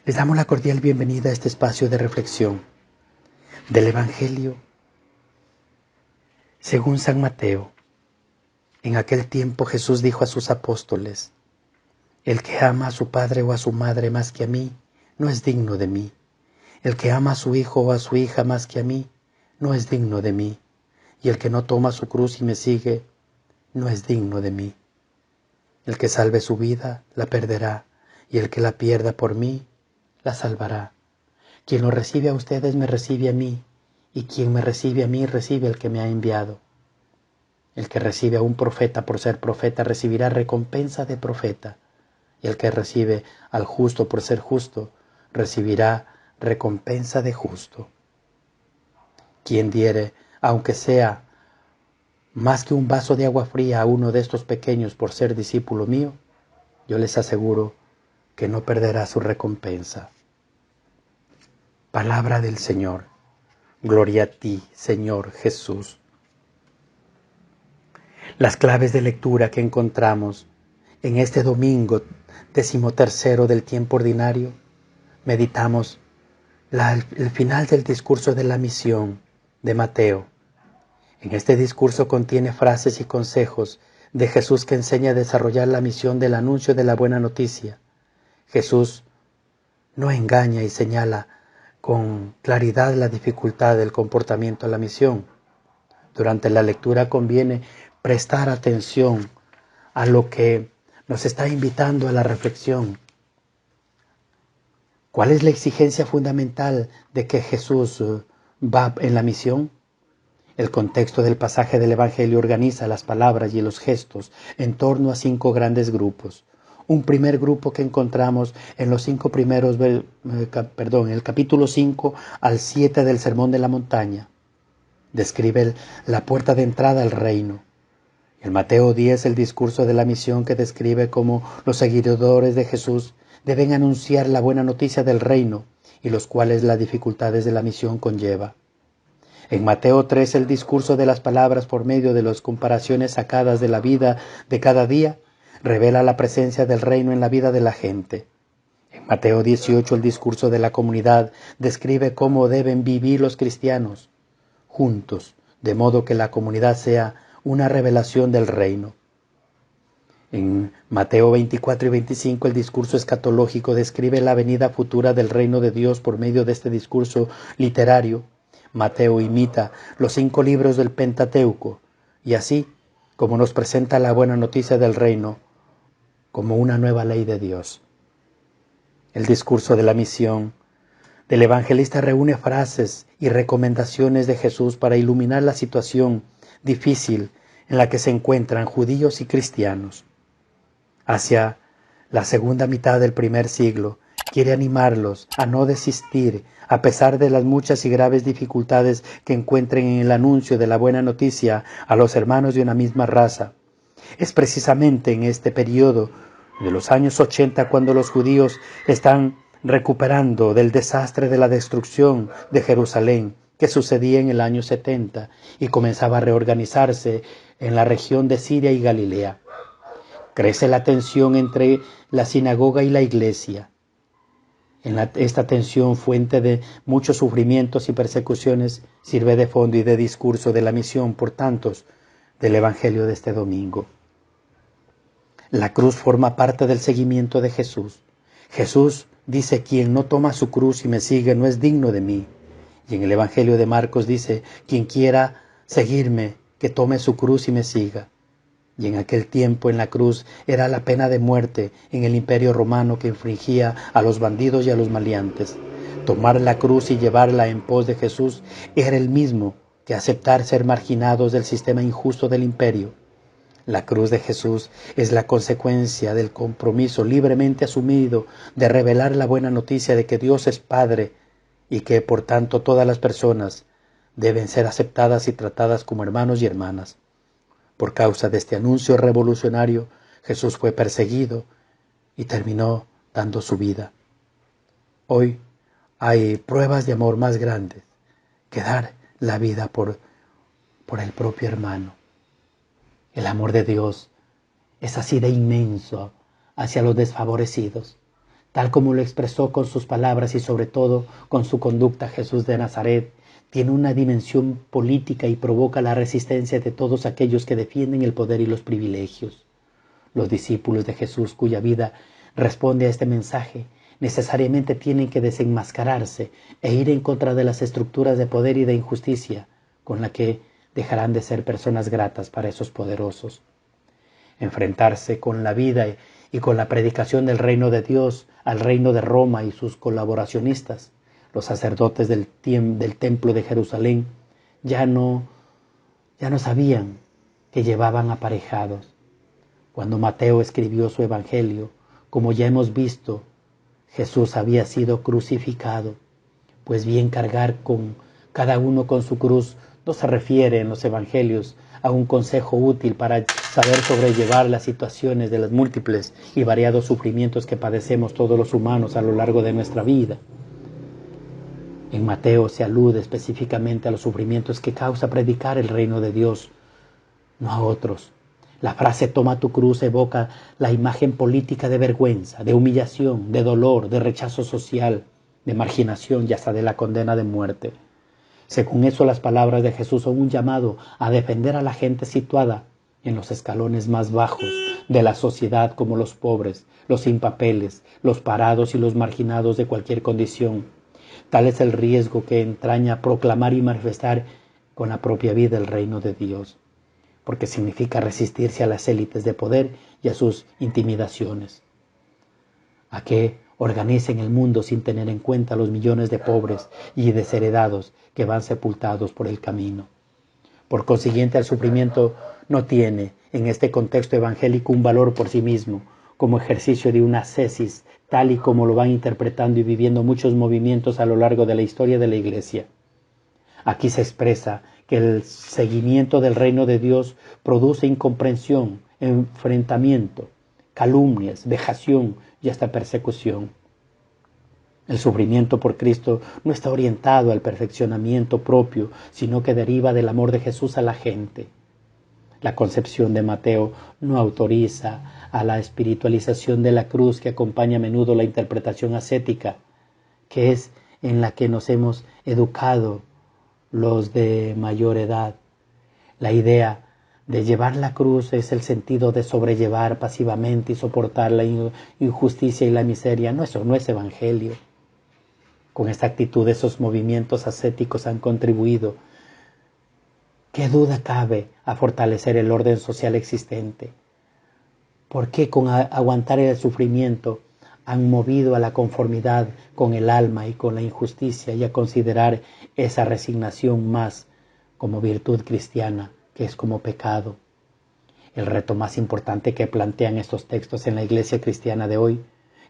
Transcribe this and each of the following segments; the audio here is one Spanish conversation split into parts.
Les damos la cordial bienvenida a este espacio de reflexión del Evangelio según San Mateo. En aquel tiempo Jesús dijo a sus apóstoles: el que ama a su padre o a su madre más que a mí, no es digno de mí. El que ama a su hijo o a su hija más que a mí, no es digno de mí. Y el que no toma su cruz y me sigue, no es digno de mí. El que salve su vida, la perderá, y el que la pierda por mí, la salvará. Quien lo recibe a ustedes me recibe a mí, y quien me recibe a mí recibe al que me ha enviado. El que recibe a un profeta por ser profeta recibirá recompensa de profeta, y el que recibe al justo por ser justo recibirá recompensa de justo. Quien diere, aunque sea más que un vaso de agua fría a uno de estos pequeños por ser discípulo mío, yo les aseguro que no perderá su recompensa. Palabra del Señor. Gloria a ti, Señor Jesús. Las claves de lectura que encontramos en este domingo 13º del tiempo ordinario, meditamos el final del discurso de la misión de Mateo. En este discurso contiene frases y consejos de Jesús que enseña a desarrollar la misión del anuncio de la buena noticia. Jesús no engaña y señala con claridad la dificultad del comportamiento a la misión. Durante la lectura conviene prestar atención a lo que nos está invitando a la reflexión. ¿Cuál es la exigencia fundamental de que Jesús va en la misión? El contexto del pasaje del Evangelio organiza las palabras y los gestos en torno a 5 grandes grupos. Un primer grupo que encontramos en los 5 primeros, el capítulo 5 al 7 del Sermón de la Montaña. Describe la puerta de entrada al reino. En Mateo 10 el discurso de la misión que describe cómo los seguidores de Jesús deben anunciar la buena noticia del reino y los cuales las dificultades de la misión conlleva. En Mateo 3 el discurso de las palabras por medio de las comparaciones sacadas de la vida de cada día revela la presencia del reino en la vida de la gente. En Mateo 18 el discurso de la comunidad describe cómo deben vivir los cristianos juntos, de modo que la comunidad sea una revelación del reino. En Mateo 24 y 25 el discurso escatológico describe la venida futura del reino de Dios por medio de este discurso literario. Mateo imita los 5 libros del Pentateuco y así como nos presenta la buena noticia del reino como una nueva ley de Dios. El discurso de la misión del evangelista reúne frases y recomendaciones de Jesús para iluminar la situación difícil en la que se encuentran judíos y cristianos. Hacia la segunda mitad del primer siglo, quiere animarlos a no desistir a pesar de las muchas y graves dificultades que encuentren en el anuncio de la buena noticia a los hermanos de una misma raza. Es precisamente en este periodo de los años 80 cuando los judíos están recuperando del desastre de la destrucción de Jerusalén que sucedía en el año 70 y comenzaba a reorganizarse en la región de Siria y Galilea. Crece la tensión entre la sinagoga y la iglesia. Esta tensión, fuente de muchos sufrimientos y persecuciones, sirve de fondo y de discurso de la misión por tantos del Evangelio de este domingo. La cruz forma parte del seguimiento de Jesús. Jesús dice: quien no toma su cruz y me sigue no es digno de mí. Y en el Evangelio de Marcos dice: quien quiera seguirme, que tome su cruz y me siga. Y en aquel tiempo en la cruz era la pena de muerte en el Imperio Romano que infringía a los bandidos y a los maleantes. Tomar la cruz y llevarla en pos de Jesús era el mismo que aceptar ser marginados del sistema injusto del imperio. La cruz de Jesús es la consecuencia del compromiso libremente asumido de revelar la buena noticia de que Dios es Padre y que, por tanto, todas las personas deben ser aceptadas y tratadas como hermanos y hermanas. Por causa de este anuncio revolucionario, Jesús fue perseguido y terminó dando su vida. Hoy hay pruebas de amor más grandes que dar la vida por el propio hermano. El amor de Dios es así de inmenso hacia los desfavorecidos. Tal como lo expresó con sus palabras y sobre todo con su conducta, Jesús de Nazaret tiene una dimensión política y provoca la resistencia de todos aquellos que defienden el poder y los privilegios. Los discípulos de Jesús, cuya vida responde a este mensaje, necesariamente tienen que desenmascararse e ir en contra de las estructuras de poder y de injusticia con la que dejarán de ser personas gratas para esos poderosos. Enfrentarse con la vida y con la predicación del reino de Dios al reino de Roma y sus colaboracionistas, los sacerdotes del templo de Jerusalén, ya no sabían que llevaban aparejados. Cuando Mateo escribió su evangelio, como ya hemos visto, Jesús había sido crucificado. Pues bien, cargar con cada uno con su cruz no se refiere en los evangelios a un consejo útil para saber sobrellevar las situaciones de los múltiples y variados sufrimientos que padecemos todos los humanos a lo largo de nuestra vida. En Mateo se alude específicamente a los sufrimientos que causa predicar el reino de Dios, no a otros. La frase "toma tu cruz" evoca la imagen política de vergüenza, de humillación, de dolor, de rechazo social, de marginación y hasta de la condena de muerte. Según eso, las palabras de Jesús son un llamado a defender a la gente situada en los escalones más bajos de la sociedad, como los pobres, los sin papeles, los parados y los marginados de cualquier condición. Tal es el riesgo que entraña proclamar y manifestar con la propia vida el reino de Dios, porque significa resistirse a las élites de poder y a sus intimidaciones, a que organicen el mundo sin tener en cuenta los millones de pobres y desheredados que van sepultados por el camino. Por consiguiente, el sufrimiento no tiene, en este contexto evangélico, un valor por sí mismo, como ejercicio de una ascesis, tal y como lo van interpretando y viviendo muchos movimientos a lo largo de la historia de la Iglesia. Aquí se expresa que el seguimiento del reino de Dios produce incomprensión, enfrentamiento, calumnias, vejación y hasta persecución. El sufrimiento por Cristo no está orientado al perfeccionamiento propio, sino que deriva del amor de Jesús a la gente. La concepción de Mateo no autoriza a la espiritualización de la cruz que acompaña a menudo la interpretación ascética, que es en la que nos hemos educado los de mayor edad. La idea de llevar la cruz es el sentido de sobrellevar pasivamente y soportar la injusticia y la miseria. No, eso no es evangelio. Con esta actitud, esos movimientos ascéticos han contribuido, ¿qué duda cabe?, a fortalecer el orden social existente. ¿Por qué con aguantar el sufrimiento han movido a la conformidad con el alma y con la injusticia y a considerar esa resignación más como virtud cristiana que es como pecado? El reto más importante que plantean estos textos en la iglesia cristiana de hoy,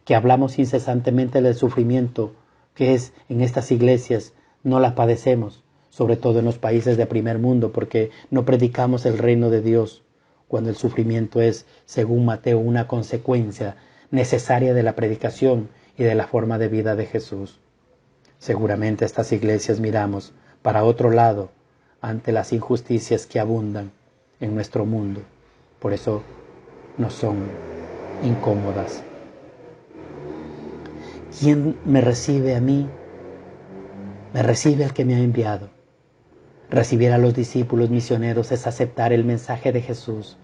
que hablamos incesantemente del sufrimiento, que es en estas iglesias no la padecemos, sobre todo en los países de primer mundo, porque no predicamos el reino de Dios, cuando el sufrimiento es, según Mateo, una consecuencia necesaria de la predicación y de la forma de vida de Jesús. Seguramente estas iglesias miramos para otro lado ante las injusticias que abundan en nuestro mundo. Por eso no son incómodas. ¿Quién me recibe a mí? Me recibe el que me ha enviado. Recibir a los discípulos misioneros es aceptar el mensaje de Jesús,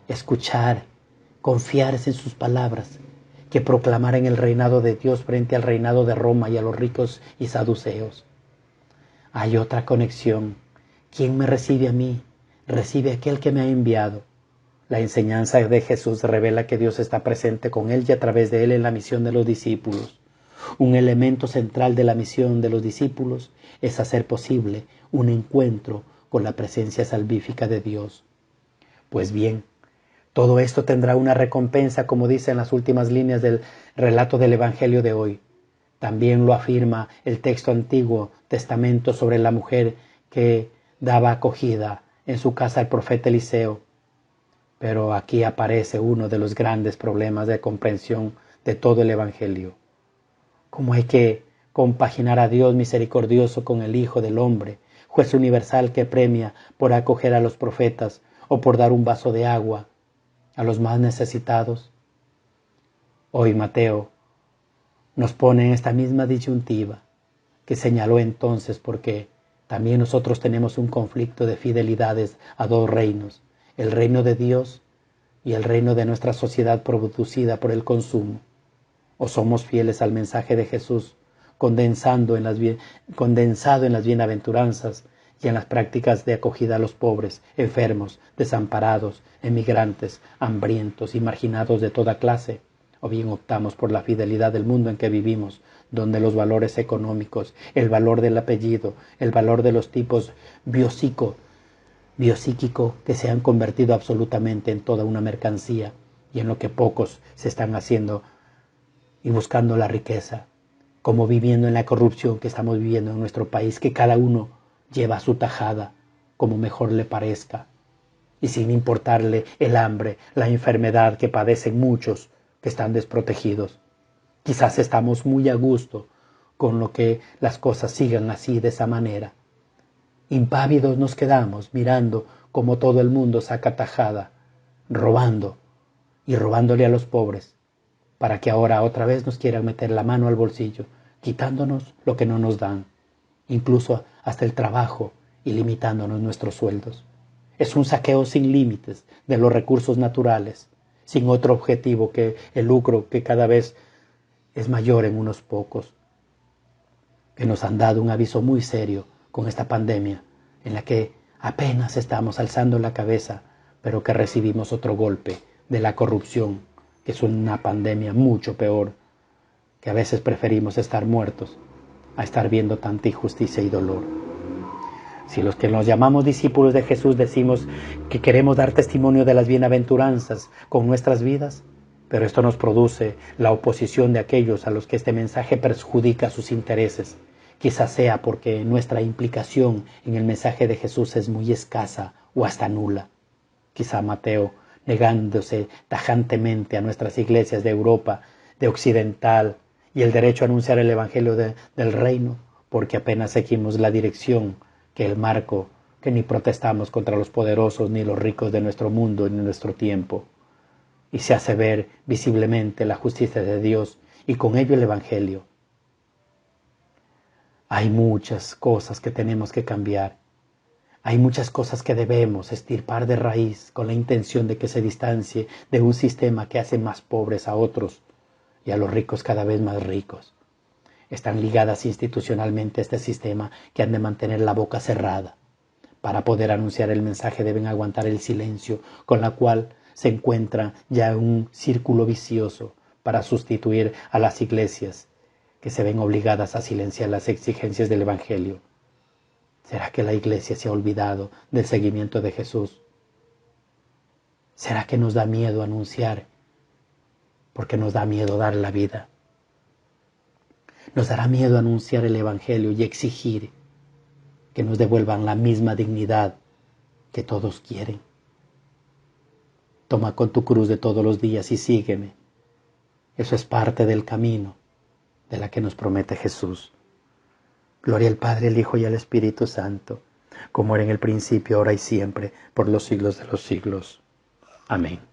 escuchar, confiarse en sus palabras, que proclamar en el reinado de Dios frente al reinado de Roma y a los ricos y saduceos. Hay otra conexión. ¿Quién me recibe a mí? Recibe a aquel que me ha enviado. La enseñanza de Jesús revela que Dios está presente con él y a través de él en la misión de los discípulos. Un elemento central de la misión de los discípulos es hacer posible un encuentro con la presencia salvífica de Dios. Pues bien, todo esto tendrá una recompensa, como dice en las últimas líneas del relato del Evangelio de hoy. También lo afirma el texto Antiguo Testamento sobre la mujer que daba acogida en su casa al profeta Eliseo. Pero aquí aparece uno de los grandes problemas de comprensión de todo el Evangelio. ¿Cómo hay que compaginar a Dios misericordioso con el Hijo del Hombre, juez universal que premia por acoger a los profetas o por dar un vaso de agua a los más necesitados? Hoy Mateo nos pone en esta misma disyuntiva que señaló entonces, porque también nosotros tenemos un conflicto de fidelidades a dos reinos, el reino de Dios y el reino de nuestra sociedad producida por el consumo. O somos fieles al mensaje de Jesús, condensado en las bienaventuranzas y en las prácticas de acogida a los pobres, enfermos, desamparados, emigrantes, hambrientos y marginados de toda clase, o bien optamos por la fidelidad del mundo en que vivimos, donde los valores económicos, el valor del apellido, el valor de los tipos biopsíquico, que se han convertido absolutamente en toda una mercancía y en lo que pocos se están haciendo y buscando la riqueza, como viviendo en la corrupción que estamos viviendo en nuestro país, que cada uno lleva su tajada como mejor le parezca, y sin importarle el hambre, la enfermedad que padecen muchos que están desprotegidos. Quizás estamos muy a gusto con lo que las cosas sigan así, de esa manera. Impávidos nos quedamos mirando cómo todo el mundo saca tajada, robando y robándole a los pobres, para que ahora otra vez nos quieran meter la mano al bolsillo, quitándonos lo que no nos dan, incluso hasta el trabajo, y limitándonos nuestros sueldos. Es un saqueo sin límites de los recursos naturales, sin otro objetivo que el lucro, que cada vez es mayor en unos pocos, que nos han dado un aviso muy serio con esta pandemia, en la que apenas estamos alzando la cabeza, pero que recibimos otro golpe de la corrupción, que es una pandemia mucho peor, que a veces preferimos estar muertos a estar viendo tanta injusticia y dolor. Si los que nos llamamos discípulos de Jesús decimos que queremos dar testimonio de las bienaventuranzas con nuestras vidas, pero esto nos produce la oposición de aquellos a los que este mensaje perjudica sus intereses, quizás sea porque nuestra implicación en el mensaje de Jesús es muy escasa o hasta nula. Quizá Mateo, negándose tajantemente a nuestras iglesias de Europa, de Occidental, y el derecho a anunciar el Evangelio del Reino, porque apenas seguimos la dirección, que el marco, que ni protestamos contra los poderosos ni los ricos de nuestro mundo ni nuestro tiempo, y se hace ver visiblemente la justicia de Dios y con ello el Evangelio. Hay muchas cosas que tenemos que cambiar. Hay muchas cosas que debemos extirpar de raíz con la intención de que se distancie de un sistema que hace más pobres a otros y a los ricos cada vez más ricos. Están ligadas institucionalmente a este sistema que han de mantener la boca cerrada. Para poder anunciar el mensaje deben aguantar el silencio, con la cual se encuentra ya un círculo vicioso para sustituir a las iglesias que se ven obligadas a silenciar las exigencias del Evangelio. ¿Será que la iglesia se ha olvidado del seguimiento de Jesús? ¿Será que nos da miedo anunciar porque nos da miedo dar la vida? Nos dará miedo anunciar el Evangelio y exigir que nos devuelvan la misma dignidad que todos quieren. Toma con tu cruz de todos los días y sígueme. Eso es parte del camino de la que nos promete Jesús. Gloria al Padre, al Hijo y al Espíritu Santo, como era en el principio, ahora y siempre, por los siglos de los siglos. Amén.